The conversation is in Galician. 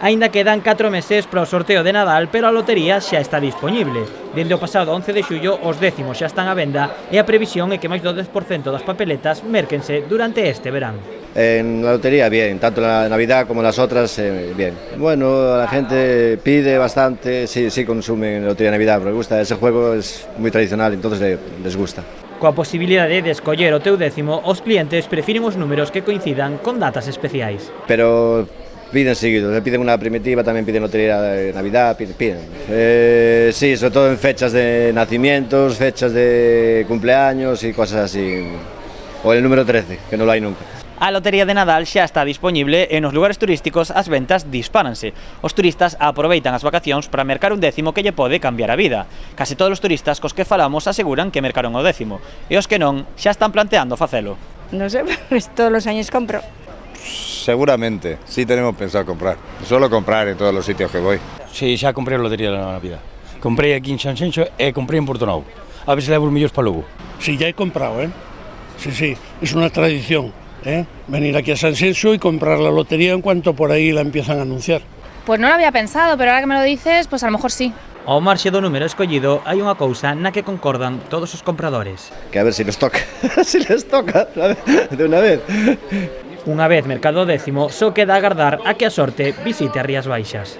Aínda quedan 4 meses para o sorteo de Nadal, pero a lotería xa está dispoñible. Dende o pasado 11 de xullo, os décimos xa están á venda e a previsión é que máis do 10% das papeletas mérquense durante este verán. En la lotería bien, tanto la Navidad como las otras bien. Bueno, la gente pide bastante, sí consumen lotería de Navidad, porque les gusta, ese juego es muy tradicional, entonces les gusta. Coa posibilidade de escoller o teu décimo, os clientes prefiren os números que coincidan con datas especiais. Pero piden seguido, piden una primitiva, también piden lotería de Navidad, piden. Sí, sobre todo en fechas de nacimientos, fechas de cumpleaños y cosas así. O el número 13, que no lo hay nunca. A lotería de Nadal xa está dispoñible e nos lugares turísticos as ventas dispáranse. Os turistas aproveitan as vacacións para mercar un décimo que lle pode cambiar a vida. Case todos os turistas cos que falamos aseguran que mercaron o décimo, e os que non xa están planteando facelo. No sé, pues todos los años compro. Seguramente, sí tenemos pensado comprar. Suelo comprar en todos los sitios que voy. Sí, xa comprei a lotería da Navidad. Comprei aquí en Sanxenxo e comprei en Porto Novo. A ver se levo os millóns para Lugo. Sí, ya he comprado, Sí, es una tradición, venir aquí a Sanxenxo y comprar la lotería en cuanto por ahí la empiezan a anunciar. Pues no lo había pensado, pero ahora que me lo dices, pues a lo mejor sí. Ao marxe do número escollido, hai unha cousa na que concordan todos os compradores. Que a ver si les toca, si les toca de una vez. Unha vez mercado o décimo, só queda agardar a que a sorte visite as Rías Baixas.